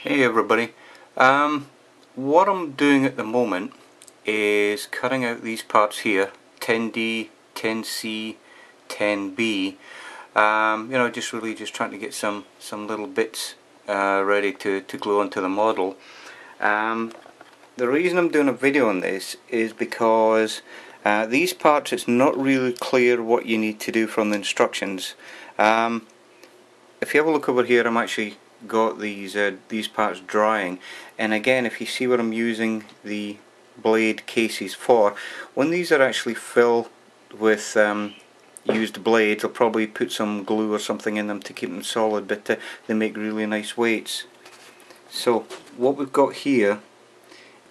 Hey everybody, what I'm doing at the moment is cutting out these parts here, 10D, 10C, 10B, just really trying to get some little bits ready to glue onto the model. The reason I'm doing a video on this is because these parts, it's not really clear what you need to do from the instructions. If you have a look over here, I'm actually got these parts drying, and again, if you see what I'm using the blade cases for, when these are actually filled with used blades, I'll probably put some glue or something in them to keep them solid, but they make really nice weights. So what we've got here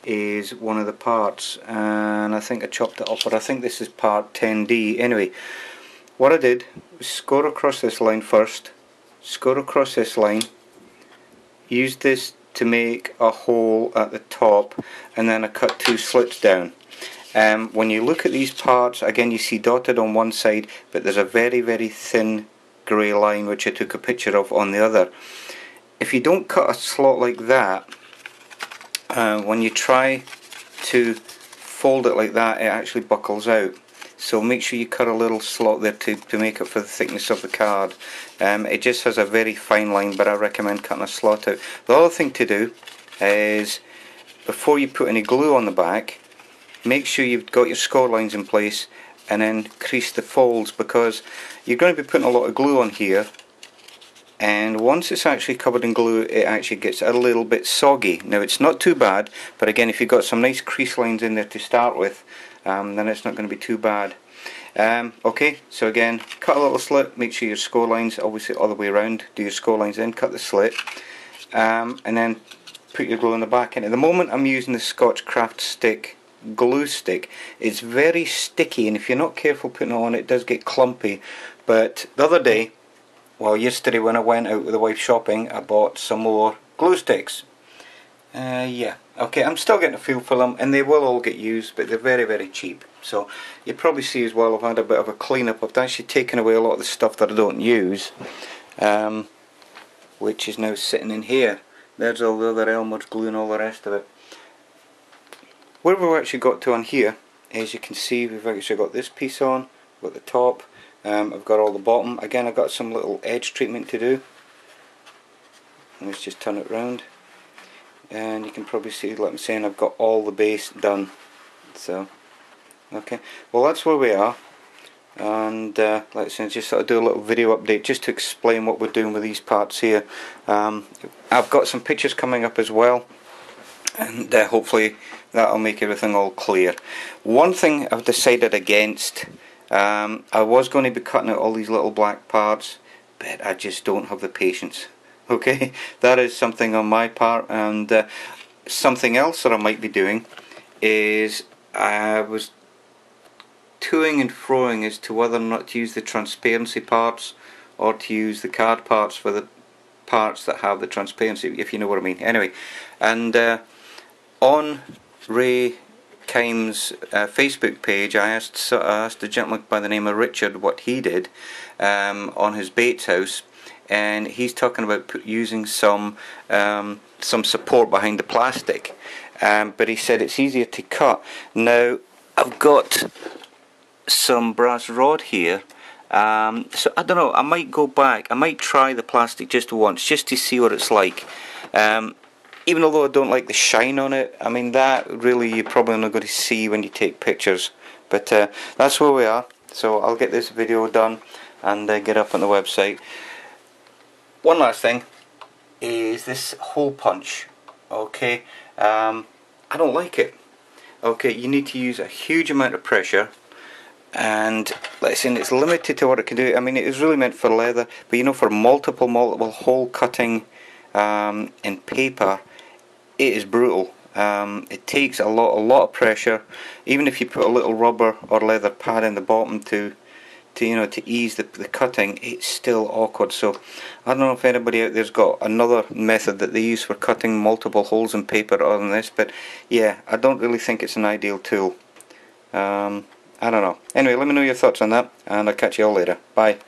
is one of the parts, and I think I chopped it up, but I think this is part 10D. Anyway, what I did was score across this line first, score across this line, use this to make a hole at the top, and then I cut two slits down. When you look at these parts, again, you see dotted on one side, but there's a very thin grey line which I took a picture of on the other. If you don't cut a slot like that, when you try to fold it like that, it actually buckles out. So make sure you cut a little slot there to make it for the thickness of the card. It just has a very fine line, but I recommend cutting a slot out. The other thing to do is, before you put any glue on the back, make sure you've got your score lines in place and then crease the folds, because you're going to be putting a lot of glue on here, and once it's actually covered in glue, it actually gets a little bit soggy. Now, it's not too bad, but again, if you've got some nice crease lines in there to start with, then it's not going to be too bad. Okay, so again, cut a little slit, make sure your score lines, obviously all the way around, do your score lines in, cut the slit, and then put your glue in the back. And at the moment I'm using the Scotch Craft Stick glue stick. It's very sticky, and if you're not careful putting it on, it does get clumpy. But the other day, well, yesterday when I went out with the wife shopping, I bought some more glue sticks. Yeah, okay, I'm still getting a feel for them, and they will all get used, but they're very cheap. So you probably see as well, I've had a bit of a clean up. I've actually taken away a lot of the stuff that I don't use, which is now sitting in here. There's all the other Elmer's glue and all the rest of it. Where we've actually got to on here, as you can see, we've actually got this piece on, we've got the top, I've got all the bottom. Again, I've got some little edge treatment to do. Let's just turn it round, and you can probably see, like I'm saying, I've got all the base done. So okay, well, that's where we are, and let's just sort of do a little video update just to explain what we're doing with these parts here. I've got some pictures coming up as well, and hopefully that'll make everything all clear. One thing I've decided against, I was going to be cutting out all these little black parts, but I just don't have the patience. Okay, that is something on my part. And something else that I might be doing is, I was toing and froing as to whether or not to use the transparency parts or to use the card parts for the parts that have the transparency, if you know what I mean. Anyway, and on Ray Keim's Facebook page, I asked a gentleman by the name of Richard what he did on his Bates house, and he's talking about using some support behind the plastic, but he said it's easier to cut. Now, I've got some brass rod here, so I don't know, I might go back, I might try the plastic just once, just to see what it's like. Even although I don't like the shine on it, I mean, that really you're probably not going to see when you take pictures. But that's where we are. So I'll get this video done and get up on the website. One last thing is this hole punch. Okay, I don't like it. Okay, you need to use a huge amount of pressure, and let's say it's limited to what it can do. I mean, it is really meant for leather, but you know, for multiple hole cutting in paper, it is brutal. It takes a lot of pressure. Even if you put a little rubber or leather pad in the bottom to ease the cutting, it's still awkward. So I don't know if anybody out there's got another method that they use for cutting multiple holes in paper other than this, but yeah, I don't really think it's an ideal tool. I don't know. Anyway, let me know your thoughts on that, and I'll catch you all later. Bye.